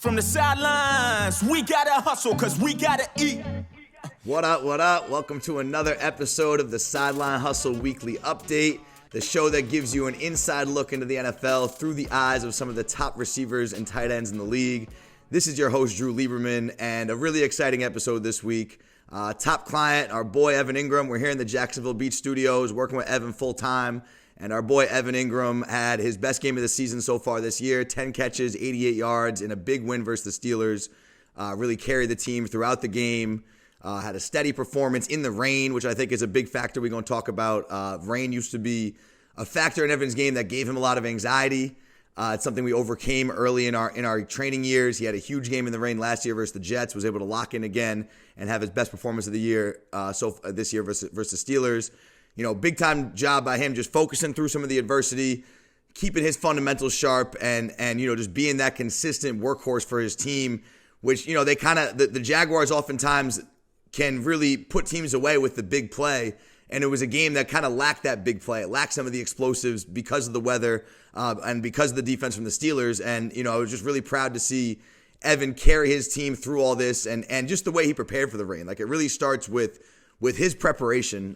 From the sidelines, we gotta hustle because we gotta eat. What up, what up? Welcome to another episode of the Sideline Hustle Weekly Update, the show that gives you an inside look into the NFL through the eyes of some of the top receivers and tight ends in the league. This is your host, Drew Lieberman, and a really exciting episode this week. Top client, our boy Evan Engram. We're here in the Jacksonville Beach studios working with Evan full-time. And our boy Evan Engram had his best game of the season so far this year, 10 catches, 88 yards in a big win versus the Steelers. Really carried the team throughout the game. Had a steady performance in the rain, which I think is a big factor we're going to talk about. Rain used to be a factor in Evan's game that gave him a lot of anxiety. It's something we overcame early in our training years. He had a huge game in the rain last year versus the Jets, was able to lock in again and have his best performance of the year this year versus Steelers. You know, big time job by him just focusing through some of the adversity, keeping his fundamentals sharp and you know, just being that consistent workhorse for his team, which, you know, they kind of, the Jaguars oftentimes can really put teams away with the big play. And it was a game that kind of lacked that big play. It lacked some of the explosives because of the weather and because of the defense from the Steelers. And, you know, I was just really proud to see Evan carry his team through all this and just the way he prepared for the rain. Like, it really starts with his preparation.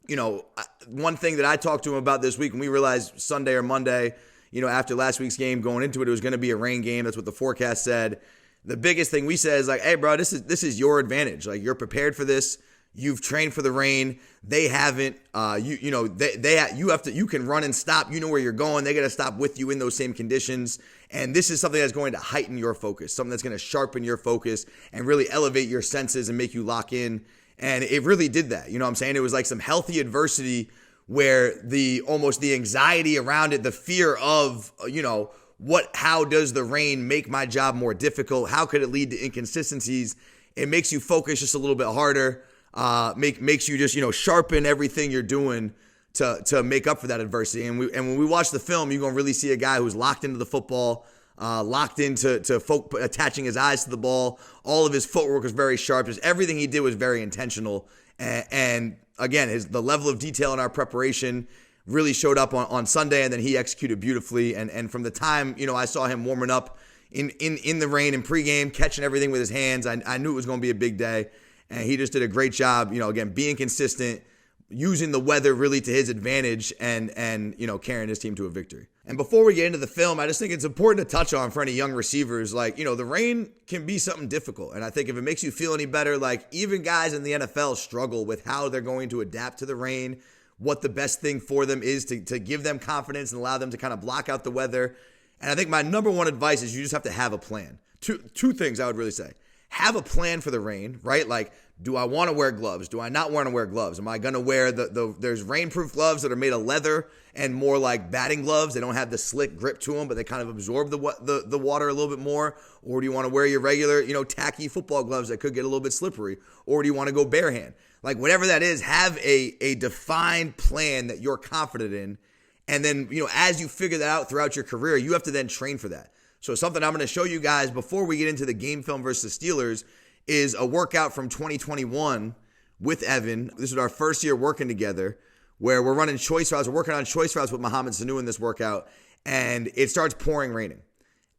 You know, one thing that I talked to him about this week, when we realized Sunday or Monday, you know, after last week's game, going into it, it was going to be a rain game. That's what the forecast said. The biggest thing we said is like, hey, bro, this is your advantage. Like, you're prepared for this. You've trained for the rain. They haven't. You can run and stop. You know where you're going. They got to stop with you in those same conditions. And this is something that's going to heighten your focus, something that's going to sharpen your focus and really elevate your senses and make you lock in. And it really did that. You know what I'm saying? It was like some healthy adversity where almost the anxiety around it, the fear of, you know, how does the rain make my job more difficult? How could it lead to inconsistencies? It makes you focus just a little bit harder, makes you just, you know, sharpen everything you're doing to make up for that adversity. And when we watch the film, you're going to really see a guy who's locked into the football, locked into attaching his eyes to the ball. All of his footwork was very sharp. Just everything he did was very intentional. And again, the level of detail in our preparation really showed up on Sunday, and then he executed beautifully. And from the time, you know, I saw him warming up in the rain in pregame, catching everything with his hands, I knew it was going to be a big day. And he just did a great job, you know, again, being consistent, using the weather really to his advantage and you know, carrying his team to a victory. And before we get into the film, I just think it's important to touch on for any young receivers, like, you know, the rain can be something difficult. And I think if it makes you feel any better, like, even guys in the NFL struggle with how they're going to adapt to the rain, what the best thing for them is to give them confidence and allow them to kind of block out the weather. And I think my number one advice is you just have to have a plan. Two things I would really say. Have a plan for the rain, right? Like, do I want to wear gloves? Do I not want to wear gloves? Am I going to wear there's rainproof gloves that are made of leather and more like batting gloves. They don't have the slick grip to them, but they kind of absorb the water a little bit more. Or do you want to wear your regular, you know, tacky football gloves that could get a little bit slippery? Or do you want to go bare hand? Like, whatever that is, have a defined plan that you're confident in. And then, you know, as you figure that out throughout your career, you have to then train for that. So something I'm going to show you guys before we get into the game film versus the Steelers is a workout from 2021 with Evan. This is our first year working together, where we're running choice routes. We're working on choice routes with Mohamed Sanu in this workout, and it starts pouring raining.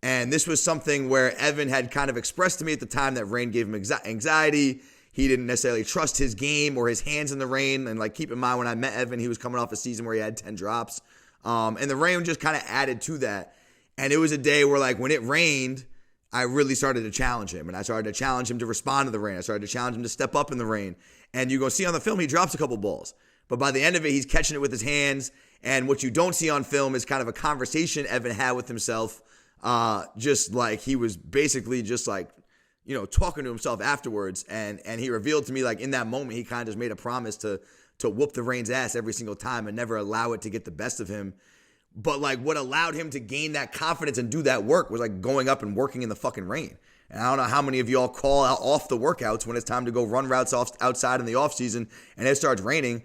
And this was something where Evan had kind of expressed to me at the time that rain gave him anxiety. He didn't necessarily trust his game or his hands in the rain. And like, keep in mind, when I met Evan, he was coming off a season where he had 10 drops. And the rain just kind of added to that. And it was a day where, like, when it rained, I really started to challenge him. And I started to challenge him to respond to the rain. I started to challenge him to step up in the rain. And you're going to see on the film, he drops a couple balls. But by the end of it, he's catching it with his hands. And what you don't see on film is kind of a conversation Evan had with himself. Just like, he was basically just like, you know, talking to himself afterwards. And he revealed to me, like, in that moment, he kind of just made a promise to whoop the rain's ass every single time and never allow it to get the best of him. But, like, what allowed him to gain that confidence and do that work was, like, going up and working in the fucking rain. And I don't know how many of y'all call out off the workouts when it's time to go run routes outside in the offseason and it starts raining.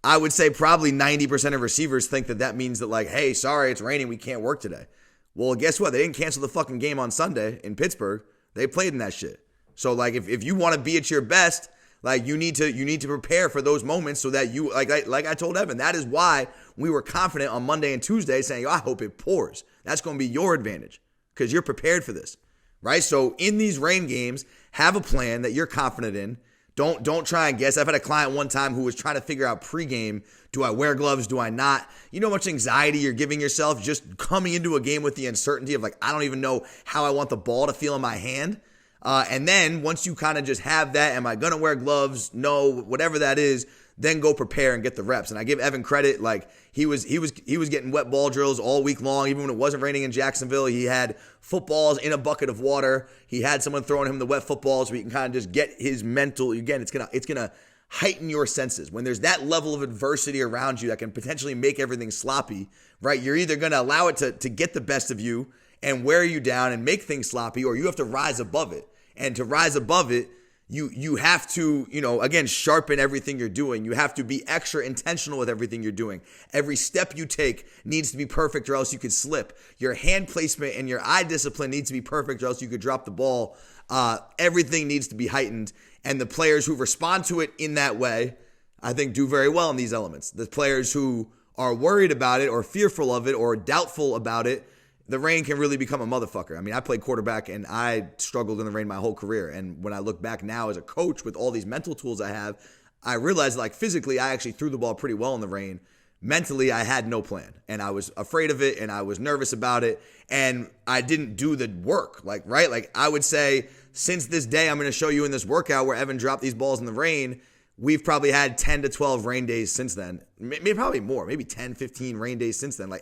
I would say probably 90% of receivers think that means that, like, hey, sorry, it's raining, we can't work today. Well, guess what? They didn't cancel the fucking game on Sunday in Pittsburgh. They played in that shit. So, like, if you want to be at your best, like, you need to prepare for those moments so that you, like I told Evan, that is why we were confident on Monday and Tuesday saying, I hope it pours. That's going to be your advantage. because you're prepared for this, right? So in these rain games, have a plan that you're confident in. Don't try and guess. I've had a client one time who was trying to figure out pregame. Do I wear gloves? Do I not? You know how much anxiety you're giving yourself just coming into a game with the uncertainty of like, I don't even know how I want the ball to feel in my hand. And then once you kind of just have that, am I going to wear gloves? No, whatever that is, then go prepare and get the reps. And I give Evan credit. Like he was getting wet ball drills all week long. Even when it wasn't raining in Jacksonville, he had footballs in a bucket of water. He had someone throwing him the wet footballs so he can kind of just get his mental. Again, it's gonna heighten your senses. When there's that level of adversity around you that can potentially make everything sloppy, right? You're either gonna allow it to get the best of you and wear you down and make things sloppy, or you have to rise above it. And to rise above it, you have to, again, sharpen everything you're doing. You have to be extra intentional with everything you're doing. Every step you take needs to be perfect or else you could slip. Your hand placement and your eye discipline needs to be perfect or else you could drop the ball. Everything needs to be heightened. And the players who respond to it in that way, I think, do very well in these elements. The players who are worried about it or fearful of it or doubtful about it, the rain can really become a motherfucker. I mean, I played quarterback and I struggled in the rain my whole career. And when I look back now as a coach with all these mental tools I have, I realized like physically, I actually threw the ball pretty well in the rain. Mentally, I had no plan and I was afraid of it and I was nervous about it and I didn't do the work. Right? Like I would say, since this day, I'm going to show you in this workout where Evan dropped these balls in the rain, we've probably had 10 to 12 rain days since then. Maybe probably more, maybe 10, 15 rain days since then.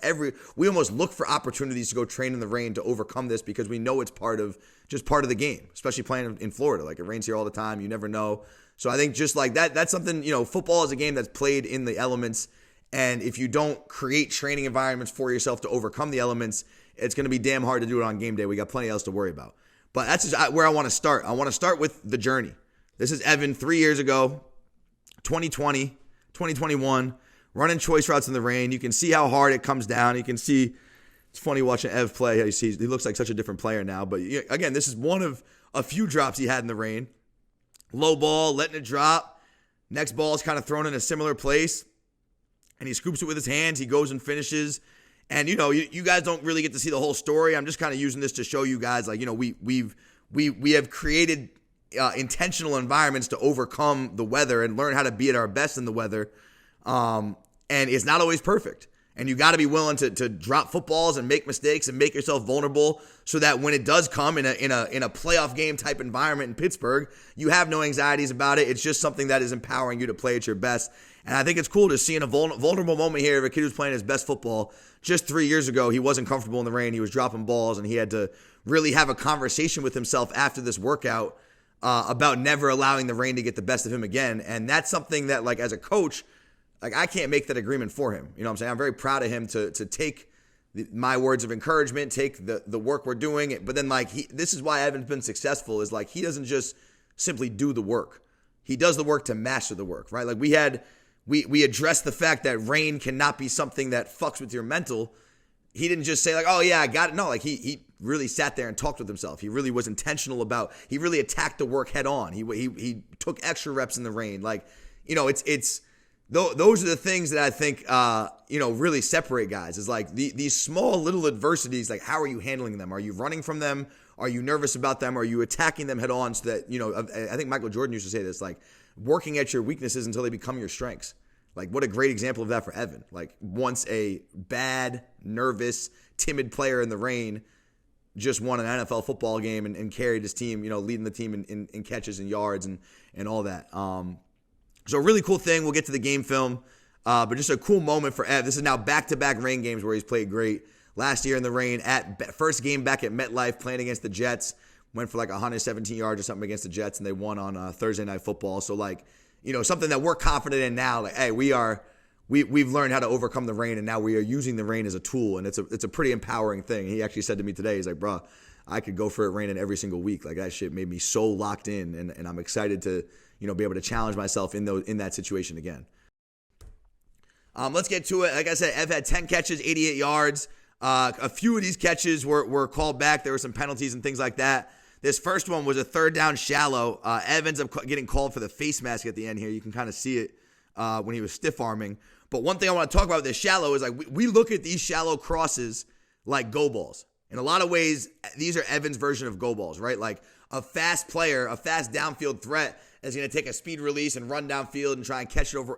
We almost look for opportunities to go train in the rain to overcome this because we know it's part of the game, especially playing in Florida. Like it rains here all the time. You never know. So I think just like that's something, football is a game that's played in the elements. And if you don't create training environments for yourself to overcome the elements, it's going to be damn hard to do it on game day. We got plenty else to worry about. But that's just where I want to start. I want to start with the journey. This is Evan 3 years ago. 2020, 2021, running choice routes in the rain. You can see how hard it comes down. You can see, it's funny watching Ev play. He looks like such a different player now. But again, this is one of a few drops he had in the rain. Low ball, letting it drop. Next ball is kind of thrown in a similar place. And he scoops it with his hands. He goes and finishes. And, you guys don't really get to see the whole story. I'm just kind of using this to show you guys, like, we have created intentional environments to overcome the weather and learn how to be at our best in the weather. And it's not always perfect. And you got to be willing to drop footballs and make mistakes and make yourself vulnerable so that when it does come in a playoff game type environment in Pittsburgh, you have no anxieties about it. It's just something that is empowering you to play at your best. And I think it's cool to see in a vulnerable moment here of a kid who's playing his best football. Just 3 years ago, he wasn't comfortable in the rain. He was dropping balls and he had to really have a conversation with himself after this workout about never allowing the rain to get the best of him again. And that's something that, like, as a coach, like, I can't make that agreement for him. You know what I'm saying? I'm very proud of him to take my words of encouragement, take the work we're doing. But then, like, this is why Evan's been successful, is, like, he doesn't just simply do the work. He does the work to master the work, right? Like, we addressed the fact that rain cannot be something that fucks with your mental. He didn't just say, like, oh, yeah, I got it. No, like, he really sat there and talked with himself. He really was intentional about, he really attacked the work head on. He took extra reps in the rain. Like, it's those are the things that I think, really separate guys, is like these small little adversities. Like, how are you handling them? Are you running from them? Are you nervous about them? Are you attacking them head on so that, I think Michael Jordan used to say this, like, working at your weaknesses until they become your strengths. Like, what a great example of that for Evan. Like, once a bad, nervous, timid player in the rain just won an NFL football game and carried his team, leading the team in catches and yards and all that. So a really cool thing. We'll get to the game film, but just a cool moment for Ev. This is now back-to-back rain games where he's played great. Last year in the rain, first game back at MetLife playing against the Jets, went for like 117 yards or something against the Jets, and they won on Thursday Night Football. So, like, something that we're confident in now. Like, hey, we've learned how to overcome the rain, and now we are using the rain as a tool, and it's a pretty empowering thing. He actually said to me today, he's like, bro, I could go for it raining every single week. Like, that shit made me so locked in, and I'm excited to be able to challenge myself in that situation again. Let's get to it. Like I said, Ev had 10 catches, 88 yards. A few of these catches were called back. There were some penalties and things like that. This first one was a third down shallow. Ev ends up getting called for the face mask at the end here. You can kind of see it when he was stiff arming. But one thing I want to talk about with this shallow is, like, we look at these shallow crosses like go balls. In a lot of ways, these are Evan's version of go balls, right? Like a fast player, a fast downfield threat is going to take a speed release and run downfield and try and catch it over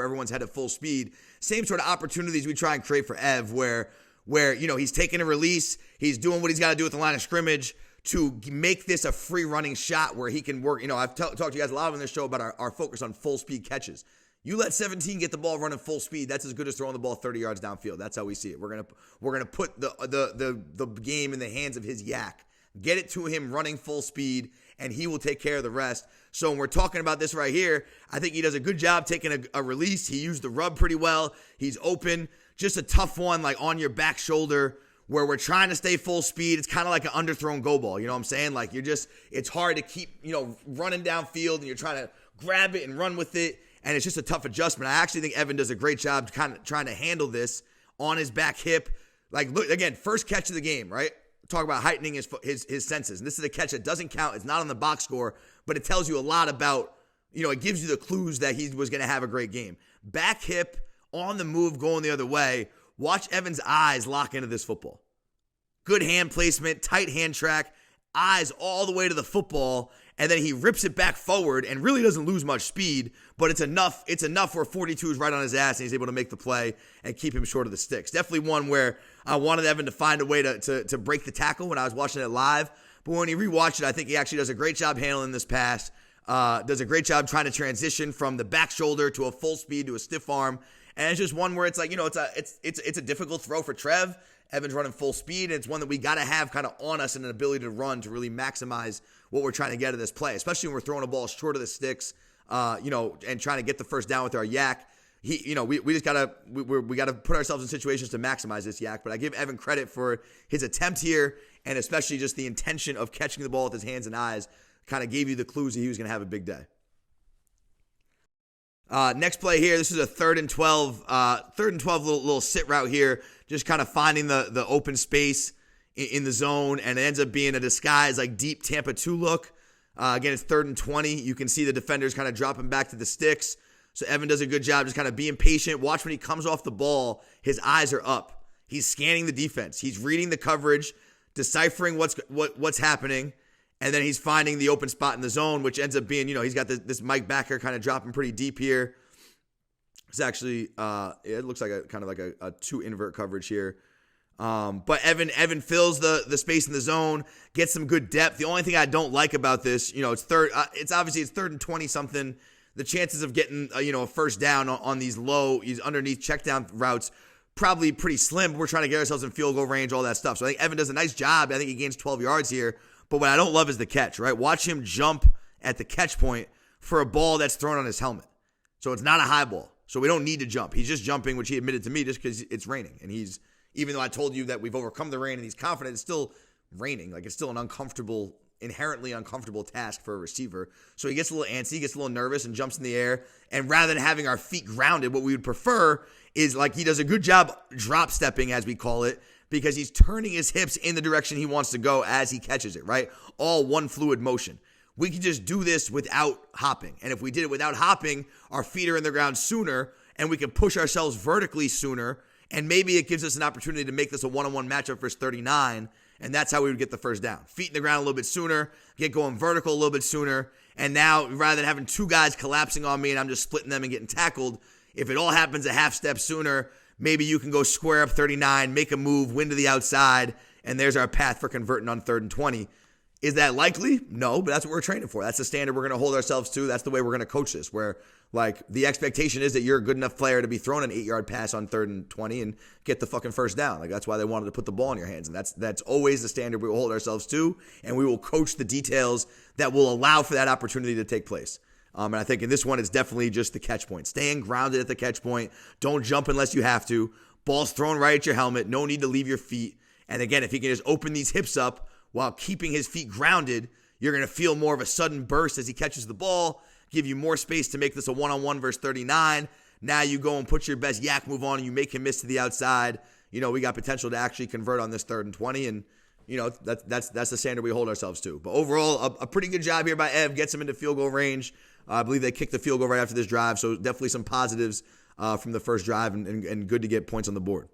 everyone's head at full speed. Same sort of opportunities we try and create for Ev where he's taking a release, he's doing what he's got to do at the line of scrimmage to make this a free running shot where he can work. I've talked to you guys a lot on this show about our focus on full speed catches. You let 17 get the ball running full speed, that's as good as throwing the ball 30 yards downfield. That's how we see it. We're gonna put the game in the hands of his YAC. Get it to him running full speed, and he will take care of the rest. So when we're talking about this right here, I think he does a good job taking a release. He used the rub pretty well. He's open. Just a tough one, like on your back shoulder, where we're trying to stay full speed. It's kind of like an underthrown go ball. You know what I'm saying? Like it's hard to keep, running downfield, and you're trying to grab it and run with it. And it's just a tough adjustment. I actually think Evan does a great job kind of trying to handle this on his back hip. Like, look, again, first catch of the game, right? Talk about heightening his senses. And this is a catch that doesn't count. It's not on the box score, but it tells you a lot about, it gives you the clues that he was going to have a great game. Back hip, on the move, going the other way. Watch Evan's eyes lock into this football. Good hand placement, tight hand track, eyes all the way to the football, and then he rips it back forward and really doesn't lose much speed, but it's enough where 42 is right on his ass and he's able to make the play and keep him short of the sticks. Definitely one where I wanted Evan to find a way to break the tackle when I was watching it live, but when he rewatched it, I think he actually does a great job handling this pass, does a great job trying to transition from the back shoulder to a full speed to a stiff arm, and it's just one where it's like, it's a difficult throw for Trev. Evan's running full speed, and it's one that we got to have kind of on us and an ability to run to really maximize what we're trying to get at this play, especially when we're throwing a ball short of the sticks, and trying to get the first down with our YAC. We just gotta put ourselves in situations to maximize this YAC. But I give Evan credit for his attempt here, and especially just the intention of catching the ball with his hands and eyes. Kind of gave you the clues that he was going to have a big day. Next play here, this is a 3rd and 12 little sit route here, just kind of finding the open space in the zone, and it ends up being a disguise like deep Tampa 2 look. Again, it's 3rd and 20. You can see the defenders kind of dropping back to the sticks. So Evan does a good job just kind of being patient. Watch when he comes off the ball, his eyes are up. He's scanning the defense. He's reading the coverage, deciphering what's happening, and then he's finding the open spot in the zone, which ends up being, he's got this Mike backer kind of dropping pretty deep here. It's actually, it looks like a 2 invert coverage here. But Evan fills the space in the zone, gets some good depth. The only thing I don't like about this, it's 3rd and 20 something. The chances of getting, a first down on these underneath check down routes, probably pretty slim. We're trying to get ourselves in field goal range, all that stuff. So I think Evan does a nice job. I think he gains 12 yards here. But what I don't love is the catch, right? Watch him jump at the catch point for a ball that's thrown on his helmet. So it's not a high ball. So we don't need to jump. He's just jumping, which he admitted to me, just because it's raining. And even though I told you that we've overcome the rain and he's confident, it's still raining. Like, it's still an inherently uncomfortable task for a receiver. So he gets a little antsy, gets a little nervous, and jumps in the air. And rather than having our feet grounded, what we would prefer is, like, he does a good job drop stepping, as we call it, because he's turning his hips in the direction he wants to go as he catches it, right? All one fluid motion. We can just do this without hopping. And if we did it without hopping, our feet are in the ground sooner, and we can push ourselves vertically sooner, and maybe it gives us an opportunity to make this a one-on-one matchup versus 39, and that's how we would get the first down. Feet in the ground a little bit sooner, get going vertical a little bit sooner, and now rather than having 2 guys collapsing on me and I'm just splitting them and getting tackled, if it all happens a half step sooner, maybe you can go square up 39, make a move, win to the outside, and there's our path for converting on 3rd and 20. Is that likely? No, but that's what we're training for. That's the standard we're going to hold ourselves to. That's the way we're going to coach this, where, like, the expectation is that you're a good enough player to be throwing an 8-yard pass on 3rd and 20 and get the fucking first down. Like, that's why they wanted to put the ball in your hands, and that's always the standard we will hold ourselves to, and we will coach the details that will allow for that opportunity to take place. And I think in this one, it's definitely just the catch point. Staying grounded at the catch point. Don't jump unless you have to. Ball's thrown right at your helmet. No need to leave your feet. And again, if he can just open these hips up while keeping his feet grounded, you're going to feel more of a sudden burst as he catches the ball, give you more space to make this a one-on-one versus 39. Now you go and put your best YAC move on and you make him miss to the outside. We got potential to actually convert on this 3rd and 20, and that's the standard we hold ourselves to. But overall, a pretty good job here by Ev. Gets him into field goal range. I believe they kicked the field goal right after this drive, so definitely some positives from the first drive and good to get points on the board.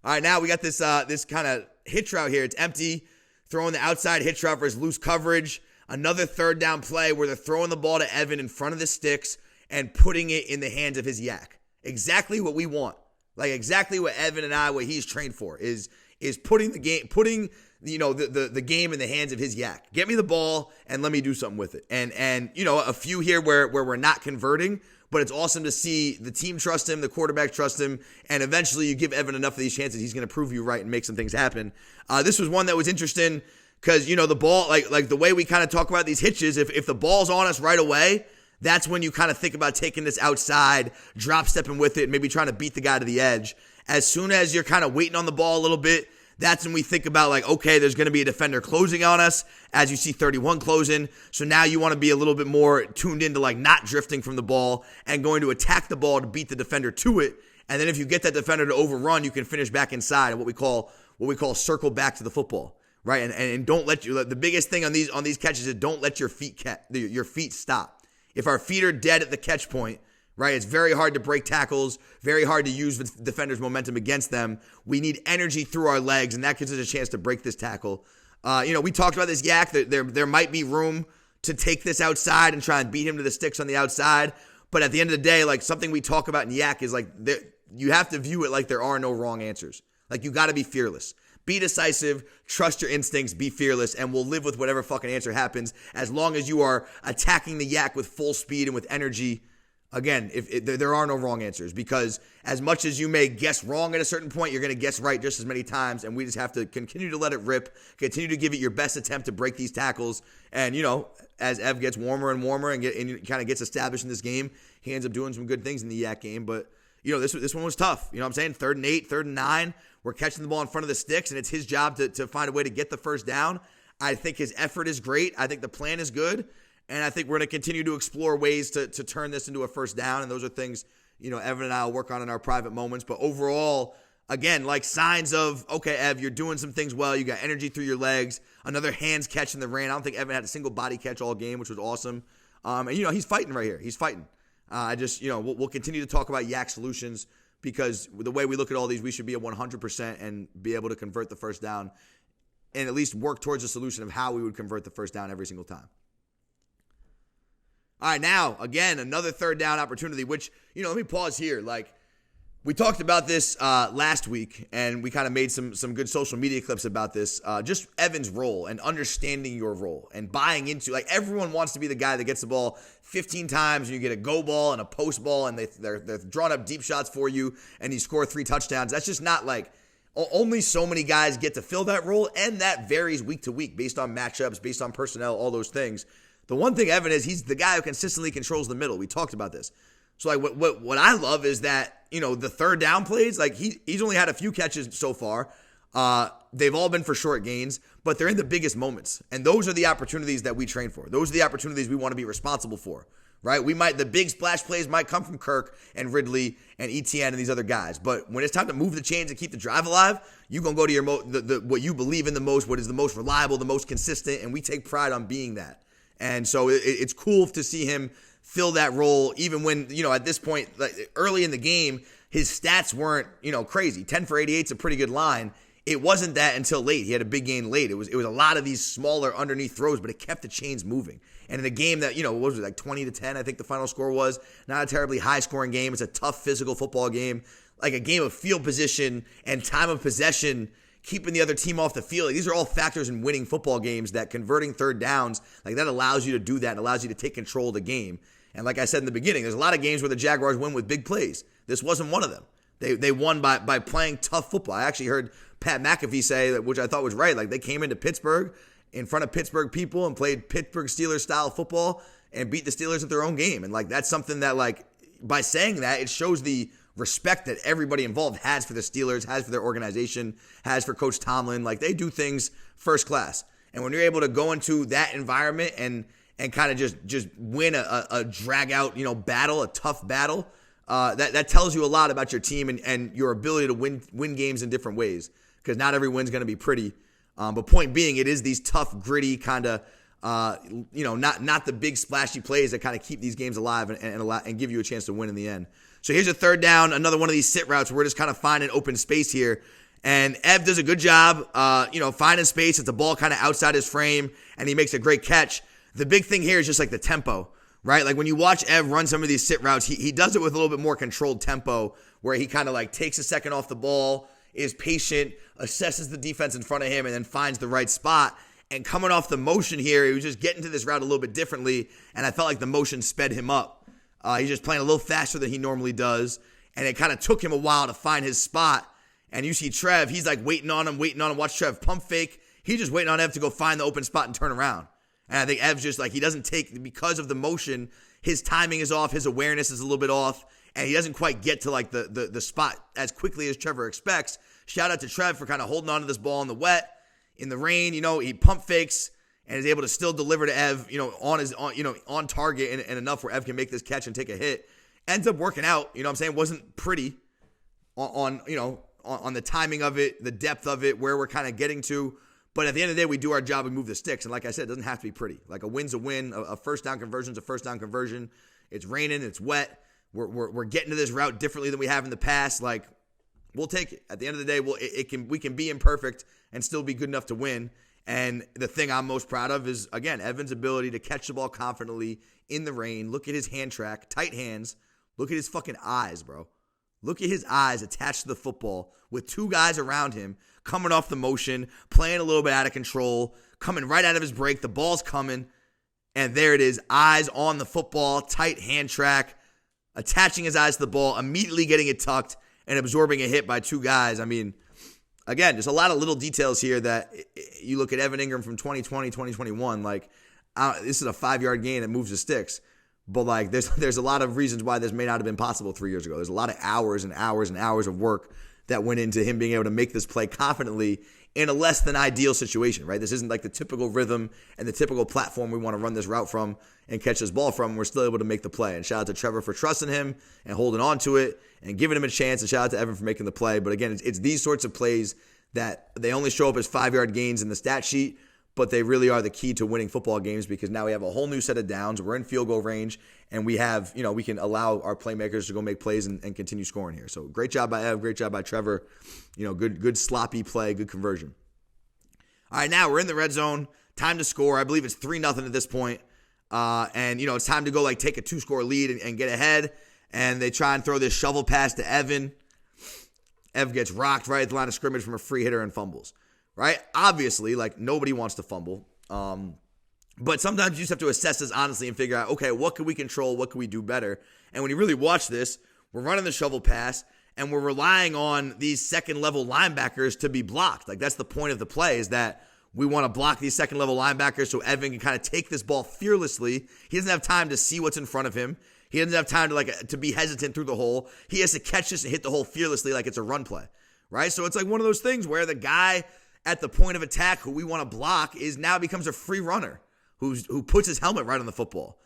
All right, now we got this kind of hitch route here. It's empty, throwing the outside hitch route versus loose coverage. Another third down play where they're throwing the ball to Evan in front of the sticks and putting it in the hands of his YAC. Exactly what we want. Like exactly what Evan and what he's trained for is putting the game, the game in the hands of his YAC. Get me the ball and let me do something with it. And a few here where we're not converting, but it's awesome to see the team trust him, the quarterback trust him, and eventually you give Evan enough of these chances, he's going to prove you right and make some things happen. This was one that was interesting because, the ball, like the way we kind of talk about these hitches, if the ball's on us right away, that's when you kind of think about taking this outside, drop stepping with it, maybe trying to beat the guy to the edge. As soon as you're kind of waiting on the ball a little bit, that's when we think about like, okay, there's going to be a defender closing on us as you see 31 closing. So now you want to be a little bit more tuned into like not drifting from the ball and going to attack the ball to beat the defender to it. And then if you get that defender to overrun, you can finish back inside and what we call circle back to the football, right? And don't let the biggest thing on these catches is don't let your feet stop. If our feet are dead at the catch point, right, it's very hard to break tackles, very hard to use the defender's momentum against them. We need energy through our legs, and that gives us a chance to break this tackle. We talked about this YAC. There might be room to take this outside and try and beat him to the sticks on the outside. But at the end of the day, like something we talk about in YAC is like you have to view it like there are no wrong answers. Like you got to be fearless. Be decisive, trust your instincts, be fearless, and we'll live with whatever fucking answer happens as long as you are attacking the YAC with full speed and with energy. Again, there are no wrong answers because as much as you may guess wrong at a certain point, you're going to guess right just as many times, and we just have to continue to let it rip, continue to give it your best attempt to break these tackles, and, as Ev gets warmer and warmer and kind of gets established in this game, he ends up doing some good things in the YAC game, but, this one was tough. You know what I'm saying? 3rd and 8, 3rd and 9. We're catching the ball in front of the sticks, and it's his job to find a way to get the first down. I think his effort is great. I think the plan is good. And I think we're going to continue to explore ways to turn this into a first down. And those are things, Evan and I will work on in our private moments. But overall, again, like signs of, okay, Ev, you're doing some things well. You got energy through your legs. Another hands catch in the rain. I don't think Evan had a single body catch all game, which was awesome. And he's fighting right here. He's fighting. We'll continue to talk about YAC solutions because the way we look at all these, we should be at 100% and be able to convert the first down and at least work towards a solution of how we would convert the first down every single time. All right, now, again, another third down opportunity, which, let me pause here. Like, we talked about this last week, and we kind of made some good social media clips about this. Just Evan's role and understanding your role and buying into, like, everyone wants to be the guy that gets the ball 15 times, and you get a go ball and a post ball, and they're drawing up deep shots for you, and you score 3 touchdowns. That's just not, like, only so many guys get to fill that role, and that varies week to week based on matchups, based on personnel, all those things. The one thing Evan is, he's the guy who consistently controls the middle. We talked about this. So, like, what I love is that, the third down plays, like, he's only had a few catches so far. They've all been for short gains, but they're in the biggest moments. And those are the opportunities that we train for. Those are the opportunities we want to be responsible for, right? The big splash plays might come from Kirk and Ridley and ETN and these other guys. But when it's time to move the chains and keep the drive alive, you're going to go to your what you believe in the most, what is the most reliable, the most consistent, and we take pride on being that. And so it's cool to see him fill that role, even when, at this point, like early in the game, his stats weren't, crazy. 10 for 88 is a pretty good line. It wasn't that until late. He had a big gain late. It was a lot of these smaller underneath throws, but it kept the chains moving. And in a game that, what was it, like 20-10, I think the final score was, not a terribly high-scoring game. It's a tough physical football game, like a game of field position and time of possession, keeping the other team off the field. Like, these are all factors in winning football games, that converting third downs, like that allows you to do that and allows you to take control of the game. And like I said in the beginning, there's a lot of games where the Jaguars win with big plays. This wasn't one of them. They won by playing tough football. I actually heard Pat McAfee say that, which I thought was right. Like, they came into Pittsburgh in front of Pittsburgh people and played Pittsburgh Steelers style football and beat the Steelers at their own game. And like, that's something that, like, by saying that, it shows the respect that everybody involved has for the Steelers, has for their organization, has for Coach Tomlin. Like, they do things first class. And when you're able to go into that environment and kind of just win a drag out, battle, a tough battle, that tells you a lot about your team and your ability to win games in different ways, because not every win's going to be pretty. But point being, it is these tough, gritty kind of, not the big splashy plays that kind of keep these games alive and give you a chance to win in the end. So here's a third down, another one of these sit routes where we're just kind of finding open space here. And Ev does a good job, finding space at the ball kind of outside his frame, and he makes a great catch. The big thing here is just like the tempo, right? Like when you watch Ev run some of these sit routes, he does it with a little bit more controlled tempo, where he kind of like takes a second off the ball, is patient, assesses the defense in front of him, and then finds the right spot. And coming off the motion here, he was just getting to this route a little bit differently, and I felt like the motion sped him up. He's just playing a little faster than he normally does, and it kind of took him a while to find his spot. And you see Trev, he's like waiting on him. Watch Trev pump fake. He's just waiting on Ev to go find the open spot and turn around. And I think Ev's just like, he doesn't take, because of the motion, his timing is off, his awareness is a little bit off, and he doesn't quite get to like the spot as quickly as Trevor expects. Shout out to Trev for kind of holding on to this ball in the wet, in the rain. He pump fakes and is able to still deliver to Ev, on target and enough where Ev can make this catch and take a hit. Ends up working out, wasn't pretty on the timing of it, the depth of it, where we're kind of getting to. But at the end of the day, we do our job and move the sticks. And like I said, it doesn't have to be pretty. Like a win's a win. A first down conversion's a first down conversion. It's raining. It's wet. We're getting to this route differently than we have in the past. Like, we'll take it. At the end of the day, we can be imperfect and still be good enough to win. And the thing I'm most proud of is, again, Evan's ability to catch the ball confidently in the rain. Look at his hand track, tight hands. Look at his fucking eyes, bro. Look at his eyes attached to the football with two guys around him, coming off the motion, playing a little bit out of control, coming right out of his break. The ball's coming, and there it is. Eyes on the football, tight hand track, attaching his eyes to the ball, immediately getting it tucked, and absorbing a hit by two guys. I mean, again, there's a lot of little details here that you look at Evan Engram from 2020, 2021, like, this is a 5-yard gain that moves the sticks. But like, there's a lot of reasons why this may not have been possible 3 years ago. There's a lot of hours and hours and hours of work that went into him being able to make this play confidently in a less than ideal situation, right? This isn't like the typical rhythm and the typical platform we want to run this route from and catch this ball from. We're still able to make the play. And shout out to Trevor for trusting him and holding on to it and giving him a chance. And shout out to Evan for making the play. But again, it's these sorts of plays that they only show up as 5-yard gains in the stat sheet, but they really are the key to winning football games, because now we have a whole new set of downs. We're in field goal range, and we have, we can allow our playmakers to go make plays and continue scoring here. So great job by Ev, great job by Trevor. Good sloppy play, good conversion. All right, now we're in the red zone. Time to score. I believe it's 3-0 at this point. And it's time to go like take a 2-score lead and get ahead. And they try and throw this shovel pass to Evan. Ev gets rocked right at the line of scrimmage from a free hitter and fumbles. Right? Obviously, like, nobody wants to fumble. But sometimes you just have to assess this honestly and figure out, okay, what can we control? What can we do better? And when you really watch this, we're running the shovel pass, and we're relying on these second-level linebackers to be blocked. Like, that's the point of the play, is that we want to block these second-level linebackers so Evan can kind of take this ball fearlessly. He doesn't have time to see what's in front of him. He doesn't have time to be hesitant through the hole. He has to catch this and hit the hole fearlessly like it's a run play, right? So it's like one of those things where the guy at the point of attack who we want to block now becomes a free runner who puts his helmet right on the football.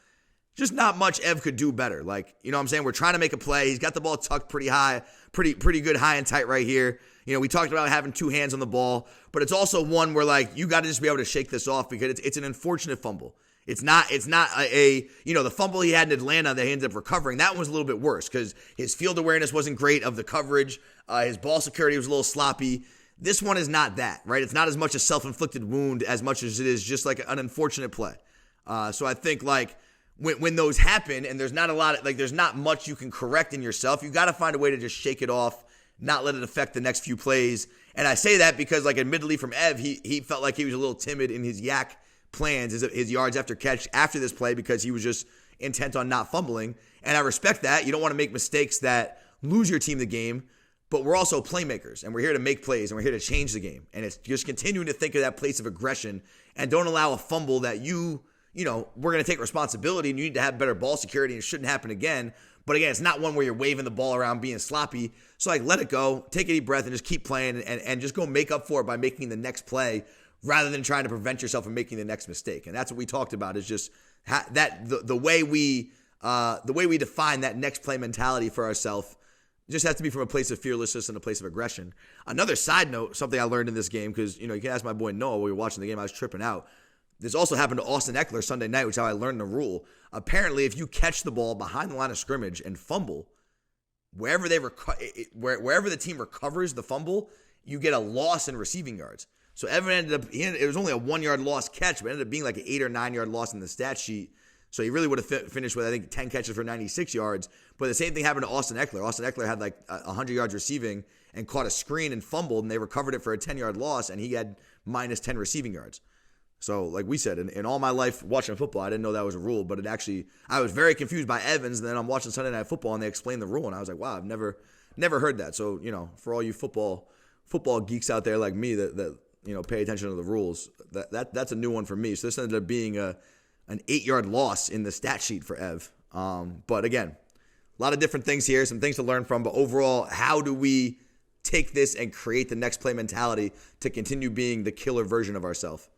Just not much Ev could do better. Like, what I'm saying? We're trying to make a play. He's got the ball tucked pretty high, pretty good high and tight right here. We talked about having two hands on the ball, but it's also one where, like, you got to just be able to shake this off, because it's an unfortunate fumble. It's not the fumble he had in Atlanta that he ended up recovering. That one was a little bit worse because his field awareness wasn't great of the coverage. His ball security was a little sloppy. This one is not that, right? It's not as much a self-inflicted wound as much as it is just like an unfortunate play. So I think like when those happen and there's not a lot of, like, there's not much you can correct in yourself, you got to find a way to just shake it off, not let it affect the next few plays. And I say that because, like, admittedly from Ev, he felt like he was a little timid in his YAC plans, his yards after catch after this play, because he was just intent on not fumbling. And I respect that. You don't want to make mistakes that lose your team the game. But we're also playmakers, and we're here to make plays, and we're here to change the game. And it's just continuing to think of that place of aggression, and don't allow a fumble that we're going to take responsibility, and you need to have better ball security, and it shouldn't happen again. But again, it's not one where you're waving the ball around being sloppy. So, like, let it go, take a deep breath, and just keep playing, and just go make up for it by making the next play rather than trying to prevent yourself from making the next mistake. And that's what we talked about, is just the way we define that next play mentality for ourselves. It just has to be from a place of fearlessness and a place of aggression. Another side note, something I learned in this game, because, you can ask my boy Noah, we were watching the game, I was tripping out. This also happened to Austin Eckler Sunday night, which is how I learned the rule. Apparently, if you catch the ball behind the line of scrimmage and fumble, wherever the team recovers the fumble, you get a loss in receiving yards. So Evan ended up, it was only a 1 yard loss catch, but ended up being like an 8 or 9 yard loss in the stat sheet. So he really would have finished with, I think, 10 catches for 96 yards. But the same thing happened to Austin Eckler. Austin Eckler had like 100 yards receiving and caught a screen and fumbled, and they recovered it for a 10-yard loss, and he had minus 10 receiving yards. So like we said, in all my life watching football, I didn't know that was a rule, but it actually, I was very confused by Evans, and then I'm watching Sunday Night Football, and they explained the rule, and I was like, wow, I've never heard that. So, for all you football geeks out there like me that pay attention to the rules, that's a new one for me. So this ended up being an 8-yard loss in the stat sheet for Ev. But again, a lot of different things here, some things to learn from. But overall, how do we take this and create the next play mentality to continue being the killer version of ourselves?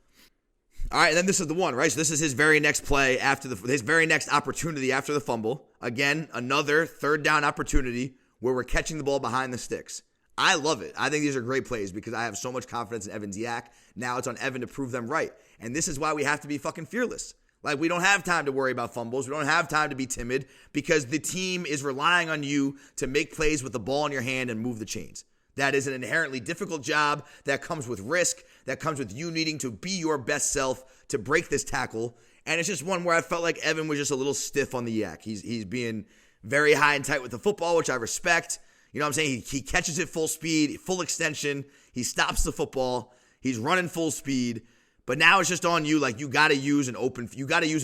All right, and then this is the one, right? So this is his very next play after his very next opportunity after the fumble. Again, another third down opportunity where we're catching the ball behind the sticks. I love it. I think these are great plays because I have so much confidence in Evan's YAC. Now it's on Evan to prove them right. And this is why we have to be fucking fearless. Like, we don't have time to worry about fumbles. We don't have time to be timid because the team is relying on you to make plays with the ball in your hand and move the chains. That is an inherently difficult job that comes with risk, that comes with you needing to be your best self to break this tackle. And it's just one where I felt like Evan was just a little stiff on the YAC. He's being very high and tight with the football, which I respect. You know what I'm saying? He catches it full speed, full extension. He stops the football. He's running full speed. But now it's just on you. Like, you got to use a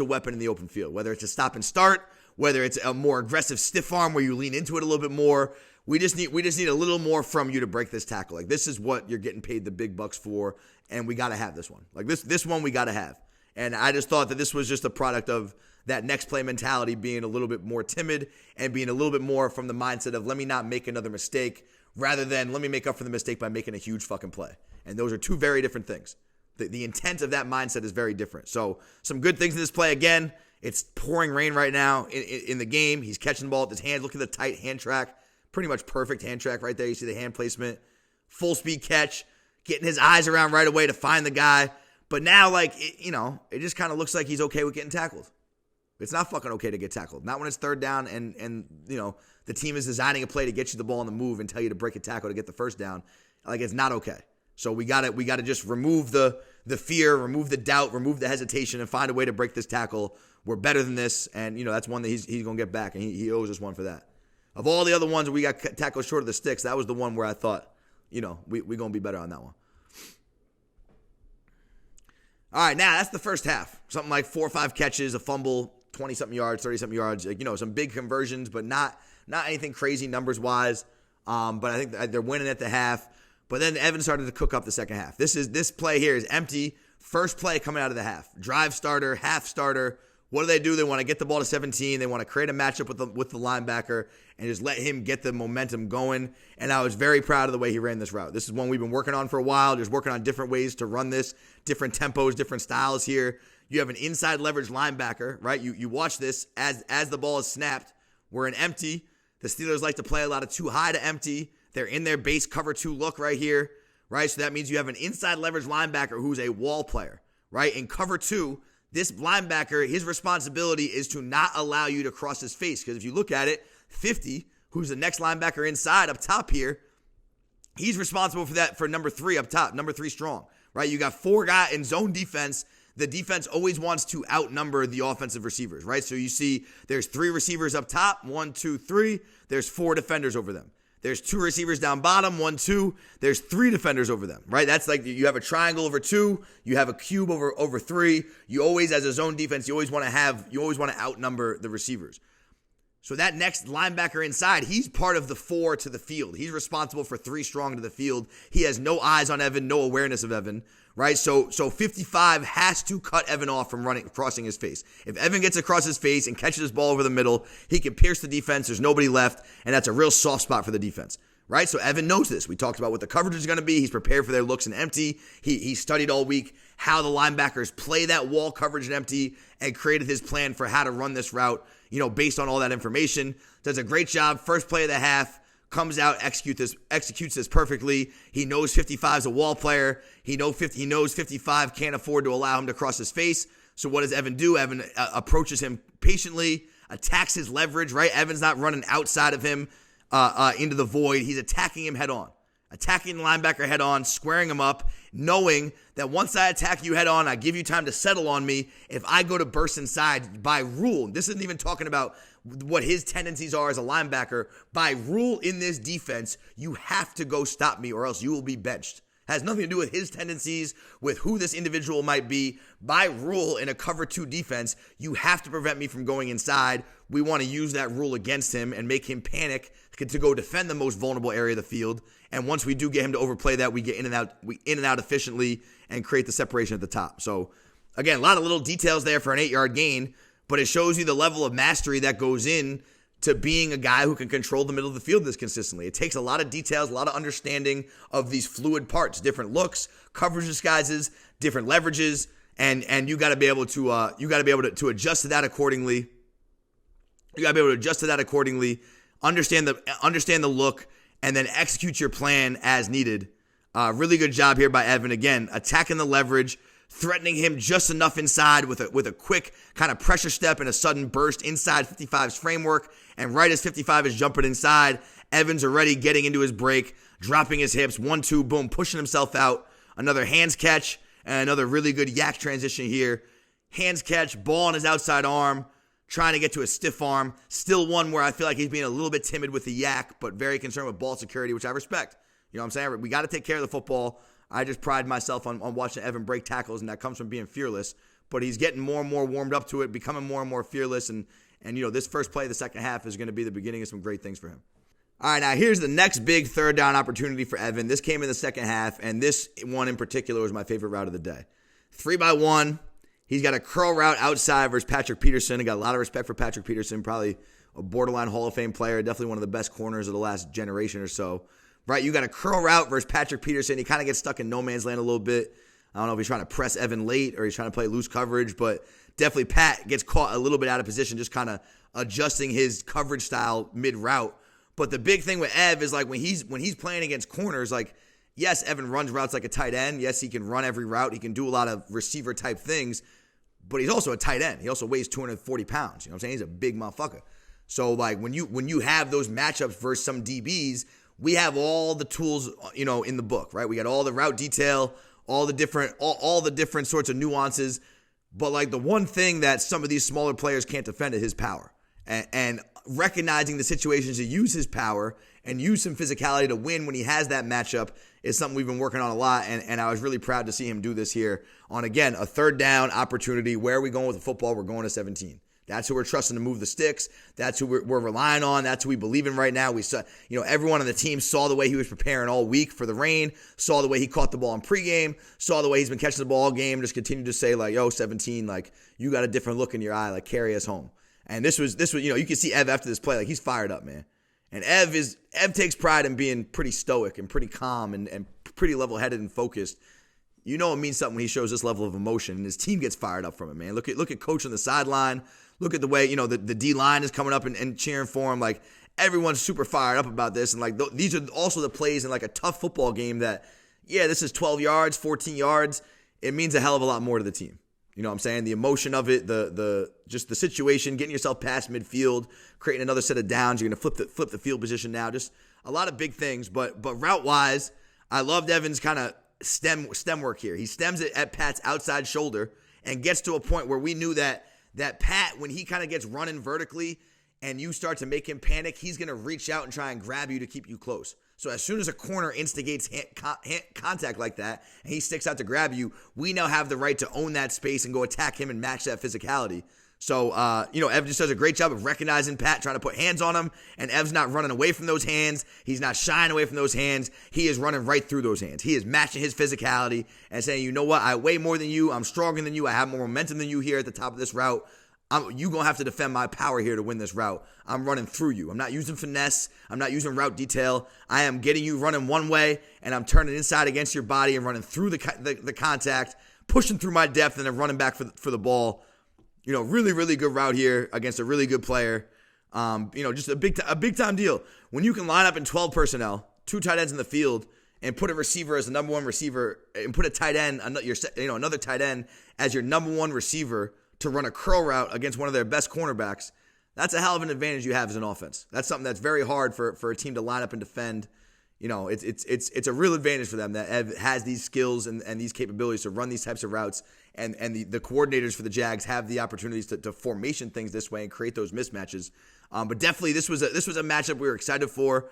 weapon in the open field, whether it's a stop and start, whether it's a more aggressive stiff arm where you lean into it a little bit more. We just need a little more from you to break this tackle. Like, this is what you're getting paid the big bucks for, and we got to have this one. Like, this one we got to have. And I just thought that this was just a product of that next play mentality being a little bit more timid and being a little bit more from the mindset of let me not make another mistake rather than let me make up for the mistake by making a huge fucking play. And those are two very different things. The intent of that mindset is very different. So some good things in this play. Again, it's pouring rain right now in the game. He's catching the ball with his hands. Look at the tight hand track. Pretty much perfect hand track right there. You see the hand placement. Full speed catch. Getting his eyes around right away to find the guy. But now, it just kind of looks like he's okay with getting tackled. It's not fucking okay to get tackled. Not when it's third down and the team is designing a play to get you the ball on the move and tell you to break a tackle to get the first down. Like, it's not okay. So we gotta just remove the fear, remove the doubt, remove the hesitation, and find a way to break this tackle. We're better than this, and that's one that he's gonna get back, and he owes us one for that. Of all the other ones where we got tackled short of the sticks, that was the one where I thought, we gonna be better on that one. All right, now that's the first half. Something like 4 or 5 catches, a fumble, 20-something yards, 30-something yards. Some big conversions, but not anything crazy numbers-wise. But I think they're winning at the half. But then Evan started to cook up the second half. This play here is empty. First play coming out of the half. Drive starter, half starter. What do? They want to get the ball to 17. They want to create a matchup with the linebacker and just let him get the momentum going. And I was very proud of the way he ran this route. This is one we've been working on for a while, just working on different ways to run this, different tempos, different styles here. You have an inside leverage linebacker, right? You watch this as the ball is snapped. We're in empty. The Steelers like to play a lot of too high to empty. They're in their base cover 2 look right here, right? So that means you have an inside leverage linebacker who's a wall player, right? In cover 2, this linebacker, his responsibility is to not allow you to cross his face. Because if you look at it, 50, who's the next linebacker inside up top here, he's responsible for that for number 3 up top, number 3 strong, right? You got 4 guys in zone defense. The defense always wants to outnumber the offensive receivers, right? So you see there's 3 receivers up top, 1, 2, 3. There's 4 defenders over them. There's 2 receivers down bottom, 1, 2. There's 3 defenders over them, right? That's like you have a triangle over 2. You have a cube over 3. You always, as a zone defense, you always want to outnumber the receivers. So that next linebacker inside, he's part of the 4 to the field. He's responsible for 3 strong to the field. He has no eyes on Evan, no awareness of Evan, right? So 55 has to cut Evan off from crossing his face. If Evan gets across his face and catches his ball over the middle, he can pierce the defense. There's nobody left, and that's a real soft spot for the defense, right? So Evan knows this. We talked about what the coverage is going to be. He's prepared for their looks in empty. He studied all week how the linebackers play that wall coverage in empty and created his plan for how to run this route, based on all that information. Does a great job. First play of the half, comes out, executes this perfectly. He knows 55 is a wall player. He knows 55 can't afford to allow him to cross his face. So what does Evan do? Evan approaches him patiently, attacks his leverage, right? Evan's not running outside of him into the void. He's attacking him head on. attacking the linebacker head on, squaring him up, knowing that once I attack you head on, I give you time to settle on me. If I go to burst inside, by rule, this isn't even talking about what his tendencies are as a linebacker. By rule in this defense, you have to go stop me or else you will be benched. Has nothing to do with his tendencies, with who this individual might be. By rule, in a cover 2 defense, you have to prevent me from going inside. We want to use that rule against him and make him panic to go defend the most vulnerable area of the field. And once we do get him to overplay that, we get in and out efficiently and create the separation at the top. So again, a lot of little details there for an 8-yard gain, but it shows you the level of mastery that goes in to being a guy who can control the middle of the field this consistently. It takes a lot of details, a lot of understanding of these fluid parts, different looks, coverage disguises, different leverages, and you got to be able to adjust to that accordingly. You got to be able to adjust to that accordingly, understand the look, and then execute your plan as needed. Really good job here by Evan. Again, attacking the leverage, threatening him just enough inside with a quick kind of pressure step and a sudden burst inside 55's framework. And right as 55 is jumping inside, Evan's already getting into his break, dropping his hips, 1-2, boom, pushing himself out. Another hands catch and another really good YAC transition here. Hands catch, ball on his outside arm, trying to get to a stiff arm. Still one where I feel like he's being a little bit timid with the YAC, but very concerned with ball security, which I respect. You know what I'm saying? We got to take care of the football. I just pride myself on watching Evan break tackles, and that comes from being fearless. But he's getting more and more warmed up to it, becoming more and more fearless. And this first play of the second half is going to be the beginning of some great things for him. All right, now here's the next big third down opportunity for Evan. This came in the second half, and this one in particular was my favorite route of the day. 3-by-1. He's got a curl route outside versus Patrick Peterson. I got a lot of respect for Patrick Peterson, probably a borderline Hall of Fame player, definitely one of the best corners of the last generation or so. Right, you got a curl route versus Patrick Peterson. He kind of gets stuck in no man's land a little bit. I don't know if he's trying to press Evan late or he's trying to play loose coverage, but definitely Pat gets caught a little bit out of position, just kind of adjusting his coverage style mid-route. But the big thing with Ev is like when he's playing against corners, like, yes, Evan runs routes like a tight end. Yes, he can run every route. He can do a lot of receiver-type things, but he's also a tight end. He also weighs 240 pounds. You know what I'm saying? He's a big motherfucker. So, like, when you have those matchups versus some DBs, we have all the tools, in the book, right? We got all the route detail, all the different sorts of nuances. But like the one thing that some of these smaller players can't defend is his power. And recognizing the situations to use his power and use some physicality to win when he has that matchup is something we've been working on a lot. And I was really proud to see him do this here on, again, a third down opportunity. Where are we going with the football? We're going to 17. That's who we're trusting to move the sticks. That's who we're relying on. That's who we believe in right now. We saw, everyone on the team saw the way he was preparing all week for the rain, saw the way he caught the ball in pregame, saw the way he's been catching the ball all game, just continued to say, like, yo, 17, like, you got a different look in your eye, like, carry us home. And this was, you can see Ev after this play, like, he's fired up, man. And Ev takes pride in being pretty stoic and pretty calm and pretty level-headed and focused. It means something when he shows this level of emotion, and his team gets fired up from it, man. Look at Coach on the sideline. Look at the way, the D-line is coming up and cheering for him. Like, everyone's super fired up about this. And, like, these are also the plays in, like, a tough football game that, yeah, this is 12 yards, 14 yards. It means a hell of a lot more to the team. You know what I'm saying? The emotion of it, just the situation, getting yourself past midfield, creating another set of downs. You're going to flip the field position now. Just a lot of big things. But route-wise, I loved Evan's kind of stem work here. He stems it at Pat's outside shoulder and gets to a point where we knew that Pat, when he kind of gets running vertically and you start to make him panic, he's going to reach out and try and grab you to keep you close. So as soon as a corner instigates hand contact like that and he sticks out to grab you, we now have the right to own that space and go attack him and match that physicality. So, Ev just does a great job of recognizing Pat, trying to put hands on him, and Ev's not running away from those hands. He's not shying away from those hands. He is running right through those hands. He is matching his physicality and saying, you know what, I weigh more than you, I'm stronger than you, I have more momentum than you here at the top of this route. You're going to have to defend my power here to win this route. I'm running through you. I'm not using finesse. I'm not using route detail. I am getting you running one way, and I'm turning inside against your body and running through the contact, pushing through my depth, and then running back for the ball. Really, really good route here against a really good player. Just a big time deal. When you can line up in 12 personnel, 2 tight ends in the field, and put a receiver as the number one receiver, and put a tight end, another tight end as your number one receiver to run a curl route against one of their best cornerbacks, that's a hell of an advantage you have as an offense. That's something that's very hard for a team to line up and defend. it's a real advantage for them that Ev has these skills and these capabilities to run these types of routes, and the coordinators for the Jags have the opportunities to formation things this way and create those mismatches. But definitely this was a matchup we were excited for.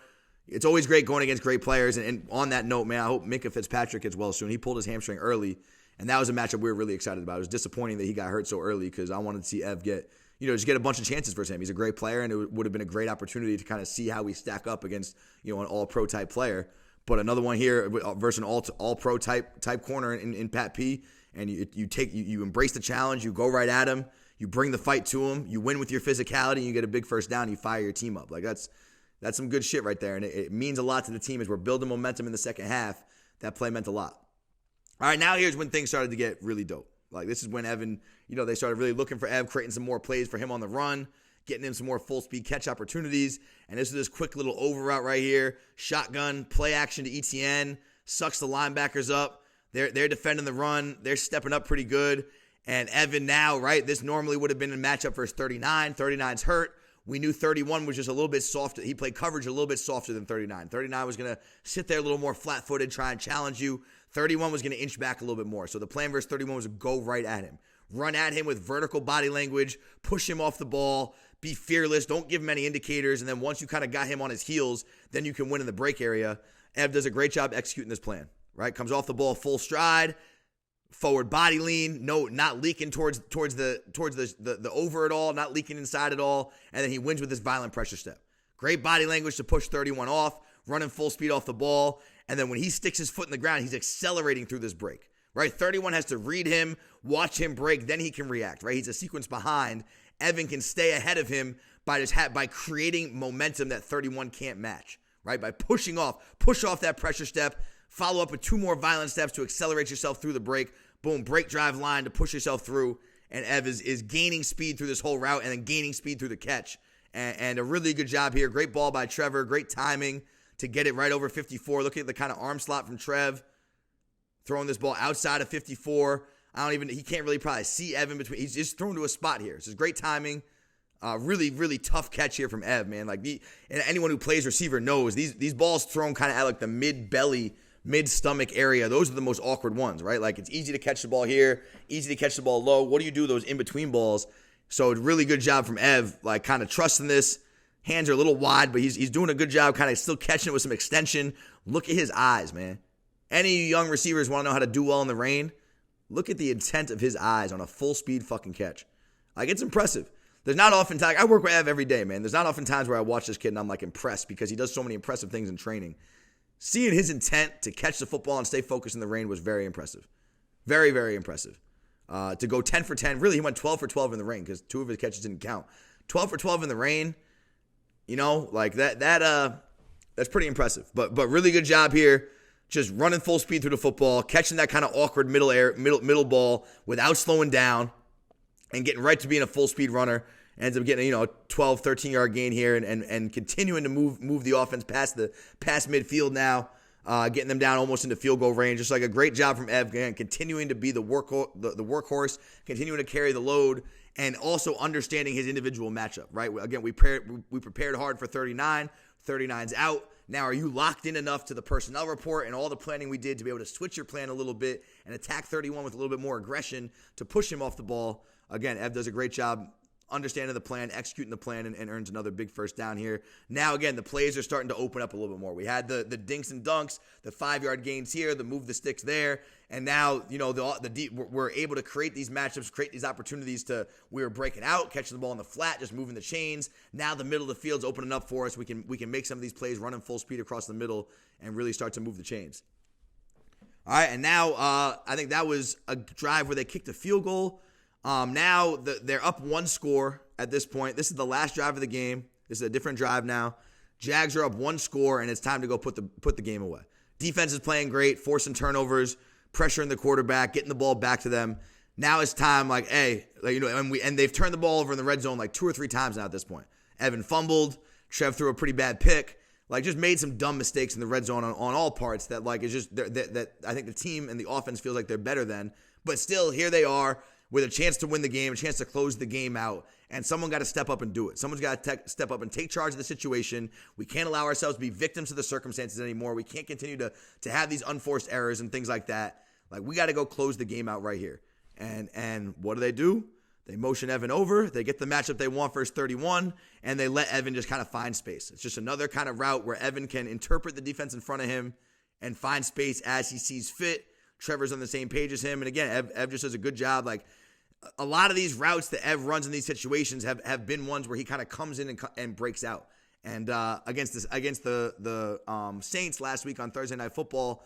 It's always great going against great players, and on that note, man, I hope Minkah Fitzpatrick gets well soon. He pulled his hamstring early, and that was a matchup we were really excited about. It was disappointing that he got hurt so early because I wanted to see Ev just get a bunch of chances versus him. He's a great player, and it would have been a great opportunity to kind of see how we stack up against, an all-pro type player. But another one here versus an all-pro type corner in Pat P, and you embrace the challenge, you go right at him, you bring the fight to him, you win with your physicality, you get a big first down, you fire your team up. Like that's some good shit right there, and it means a lot to the team as we're building momentum in the second half. That play meant a lot. All right, now here's when things started to get really dope. Like this is when Evan, they started really looking for Ev, creating some more plays for him on the run, getting him some more full-speed catch opportunities. And this is this quick little over route right here. Shotgun, play action to ETN, sucks the linebackers up. They're defending the run. They're stepping up pretty good. And Evan now, right, this normally would have been a matchup versus 39. 39's hurt. We knew 31 was just a little bit softer. He played coverage a little bit softer than 39. 39 was going to sit there a little more flat-footed, try and challenge you. 31 was going to inch back a little bit more. So the plan versus 31 was to go right at him. Run at him with vertical body language, push him off the ball, be fearless, don't give him any indicators, and then once you kind of got him on his heels, then you can win in the break area. Ev does a great job executing this plan, right? Comes off the ball full stride, forward body lean, not leaking towards the over at all, not leaking inside at all, and then he wins with this violent pressure step. Great body language to push 31 off, running full speed off the ball, and then when he sticks his foot in the ground, he's accelerating through this break, right? 31 has to read him, watch him break, then he can react, right? He's a sequence behind. Evan can stay ahead of him by creating momentum that 31 can't match, right? By push off that pressure step, follow up with two more violent steps to accelerate yourself through the break. Boom, break drive line to push yourself through. And Ev is gaining speed through this whole route and then gaining speed through the catch. And a really good job here. Great ball by Trevor. Great timing to get it right over 54. Look at the kind of arm slot from Trev. Throwing this ball outside of 54. He can't really probably see Evan between. He's just thrown to a spot here. So it's great timing. Really, really tough catch here from Ev, man. And anyone who plays receiver knows these balls thrown kind of at like the mid-belly, mid-stomach area. Those are the most awkward ones, right? Like it's easy to catch the ball here, easy to catch the ball low. What do you do those in-between balls? So really good job from Ev, like kind of trusting this. Hands are a little wide, but he's doing a good job kind of still catching it with some extension. Look at his eyes, man. Any young receivers want to know how to do well in the rain? Look at the intent of his eyes on a full-speed fucking catch. Like, it's impressive. There's not often times, I work with Ev every day, man. There's not often times where I watch this kid and I'm like impressed because he does so many impressive things in training. Seeing his intent to catch the football and stay focused in the rain was very impressive. Very, very impressive. To go 10 for 10, really he went 12 for 12 in the rain because two of his catches didn't count. 12 for 12 in the rain, like that's pretty impressive. But really good job here. Just running full speed through the football, catching that kind of awkward middle ball without slowing down and getting right to being a full speed runner. Ends up getting a 12, 13-yard gain here and continuing to move the offense past midfield now, getting them down almost into field goal range. Just like a great job from Ev, again, continuing to be the workhorse, continuing to carry the load, and also understanding his individual matchup, right? Again, we prepared hard for 39. 39's out. Now, are you locked in enough to the personnel report and all the planning we did to be able to switch your plan a little bit and attack 31 with a little bit more aggression to push him off the ball? Again, Ev does a great job understanding the plan, executing the plan, and earns another big first down here. Now, again, the plays are starting to open up a little bit more. We had the dinks and dunks, the 5-yard gains here, the move the sticks there, and now, we're able to create these matchups, create these opportunities we were breaking out, catching the ball in the flat, just moving the chains. Now the middle of the field's opening up for us. We can make some of these plays running full speed across the middle and really start to move the chains. All right, and now I think that was a drive where they kicked a field goal. Now they're up one score at this point. This is the last drive of the game. This is a different drive now. Jags are up one score, and it's time to go put the game away. Defense is playing great, forcing turnovers, pressuring the quarterback, getting the ball back to them. Now it's time, and they've turned the ball over in the red zone like 2 or 3 times now at this point. Evan fumbled. Trev threw a pretty bad pick. Just made some dumb mistakes in the red zone on all parts that is just that I think the team and the offense feels like they're better than. But still, here they are. with a chance to win the game, a chance to close the game out, and someone got to step up and do it. Someone's got to step up and take charge of the situation. We can't allow ourselves to be victims of the circumstances anymore. We can't continue to have these unforced errors and things like that. Like, we got to go close the game out right here. And what do? They motion Evan over. They get the matchup they want first 31, and they let Evan just kind of find space. It's just another kind of route where Evan can interpret the defense in front of him and find space as he sees fit. Trevor's on the same page as him. And again, Ev just does a good job. Like, a lot of these routes that Ev runs in these situations have been ones where he kind of comes in and breaks out. And against the Saints last week on Thursday Night Football,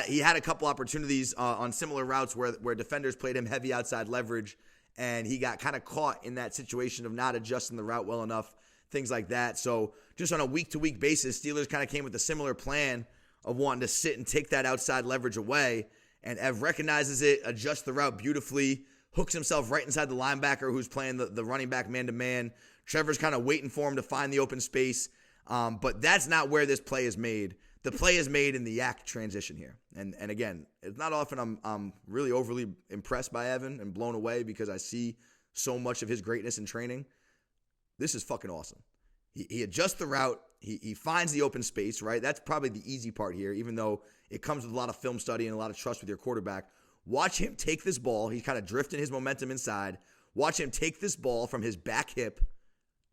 he had a couple opportunities on similar routes where defenders played him heavy outside leverage, and he got kind of caught in that situation of not adjusting the route well enough, things like that. So just on a week-to-week basis, Steelers kind of came with a similar plan of wanting to sit and take that outside leverage away, and Ev recognizes it, adjusts the route beautifully, hooks himself right inside the linebacker who's playing the running back man-to-man. Trevor's kind of waiting for him to find the open space, but that's not where this play is made. The play is made in the YAC transition here. And again, it's not often I'm really overly impressed by Evan and blown away because I see so much of his greatness in training. This is fucking awesome. He adjusts the route. He finds the open space, right? That's probably the easy part here, even though it comes with a lot of film study and a lot of trust with your quarterback. Watch him take this ball. He's kind of drifting his momentum inside. Watch him take this ball from his back hip,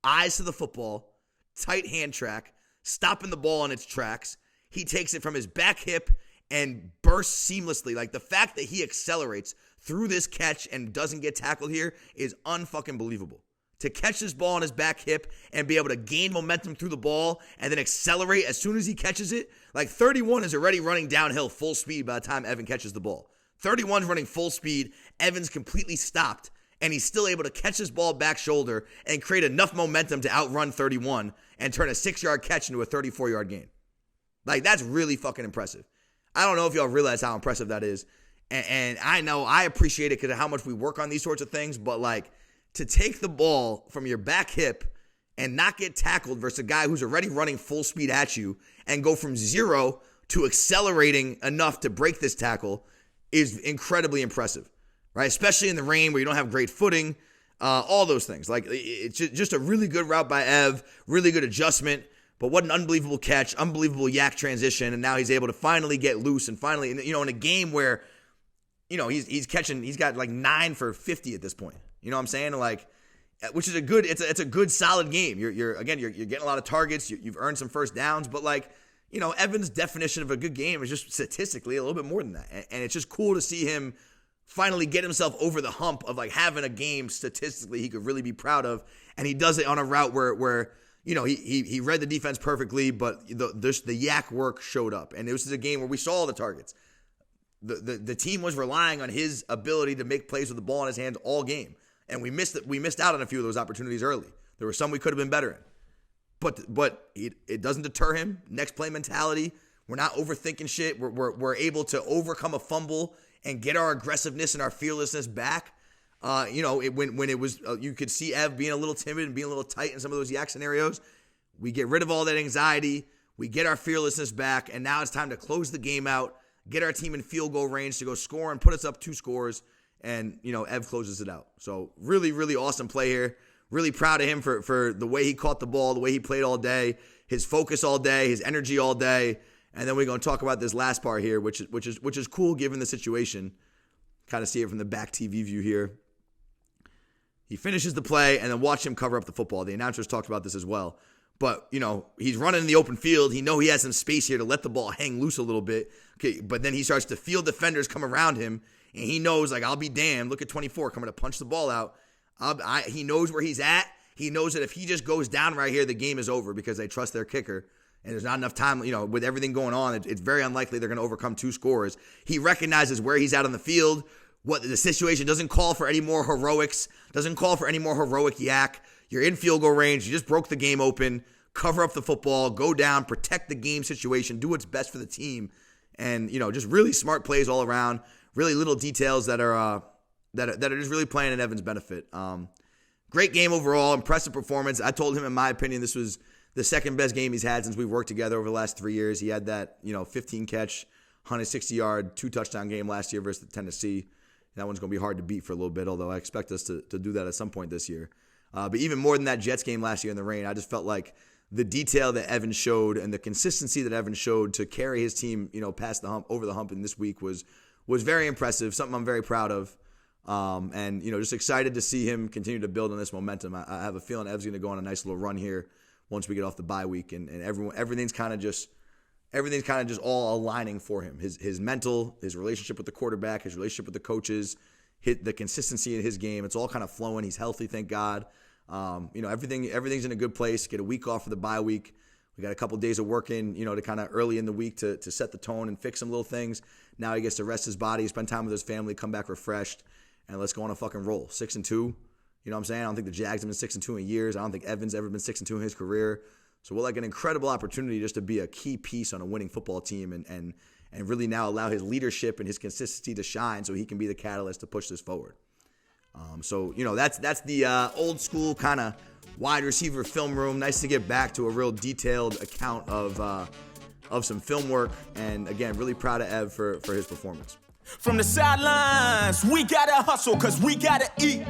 eyes to the football, tight hand track, stopping the ball in its tracks. He takes it from his back hip and bursts seamlessly. Like, the fact that he accelerates through this catch and doesn't get tackled here is unfucking believable. To catch this ball on his back hip and be able to gain momentum through the ball and then accelerate as soon as he catches it. Like, 31 is already running downhill full speed by the time Evan catches the ball. 31's running full speed. Evan's completely stopped, and he's still able to catch this ball back shoulder and create enough momentum to outrun 31 and turn a 6-yard catch into a 34-yard gain. Like, that's really fucking impressive. I don't know if y'all realize how impressive that is. And I know I appreciate it because of how much we work on these sorts of things. But, like, to take the ball from your back hip and not get tackled versus a guy who's already running full speed at you and go from 0 to accelerating enough to break this tackle is incredibly impressive, right? Especially in the rain where you don't have great footing, all those things. Like, it's just a really good route by Ev, really good adjustment. But what an unbelievable catch, unbelievable YAC transition, and now he's able to finally get loose and finally, in a game where, he's got like 9 for 50 at this point. You know what I'm saying? Like, which is it's a good solid game. You're getting a lot of targets. You've earned some first downs, but like, Evan's definition of a good game is just statistically a little bit more than that. And it's just cool to see him finally get himself over the hump of like having a game statistically he could really be proud of, and he does it on a route where. He read the defense perfectly, but the YAC work showed up. And this is a game where we saw all the targets. The team was relying on his ability to make plays with the ball in his hands all game. And we missed out on a few of those opportunities early. There were some we could have been better in. But it doesn't deter him. Next play mentality. We're not overthinking shit. We're able to overcome a fumble and get our aggressiveness and our fearlessness back. When it was, you could see Ev being a little timid and being a little tight in some of those YAC scenarios. We get rid of all that anxiety. We get our fearlessness back. And now it's time to close the game out, get our team in field goal range to go score and put us up 2 scores. And, Ev closes it out. So really, really awesome play here. Really proud of him for the way he caught the ball, the way he played all day, his focus all day, his energy all day. And then we're going to talk about this last part here, which is cool given the situation. Kind of see it from the back TV view here. He finishes the play, and then watch him cover up the football. The announcers talked about this as well. But, he's running in the open field. He has some space here to let the ball hang loose a little bit. Okay, but then he starts to feel defenders come around him, and he knows, like, I'll be damned. Look at 24 coming to punch the ball out. He knows where he's at. He knows that if he just goes down right here, the game is over because they trust their kicker. And there's not enough time, with everything going on, it's very unlikely they're going to overcome 2 scores. He recognizes where he's at on the field. What the situation doesn't call for any more heroics, doesn't call for any more heroic YAC. You're in field goal range. You just broke the game open. Cover up the football, go down, protect the game situation, do what's best for the team. And, just really smart plays all around, really little details that are just really playing in Evan's benefit. Great game overall, impressive performance. I told him, in my opinion, this was the second best game he's had since we've worked together over the last 3 years. He had that, 15 catch, 160-yard, 2-touchdown game last year versus Tennessee. That one's going to be hard to beat for a little bit, although I expect us to do that at some point this year. But even more than that Jets game last year in the rain, I just felt like the detail that Evan showed and the consistency that Evan showed to carry his team, past the hump, over the hump in this week was very impressive, something I'm very proud of. And just excited to see him continue to build on this momentum. I have a feeling Ev's going to go on a nice little run here once we get off the bye week, and everything's kind of just all aligning for him. His mental, his relationship with the quarterback, his relationship with the coaches, the consistency in his game. It's all kind of flowing. He's healthy, thank God. Everything's in a good place. Get a week off for the bye week. We got a couple days of working, to kind of early in the week to set the tone and fix some little things. Now he gets to rest his body, spend time with his family, come back refreshed, and let's go on a fucking roll. 6-2. You know what I'm saying? I don't think the Jags have been 6-2 in years. I don't think Evan's ever been 6-2 in his career. So we're like an incredible opportunity just to be a key piece on a winning football team and really now allow his leadership and his consistency to shine so he can be the catalyst to push this forward. That's the old school kind of wide receiver film room. Nice to get back to a real detailed account of some film work. And again, really proud of Ev for his performance. From the sidelines, we gotta hustle, cause we gotta eat.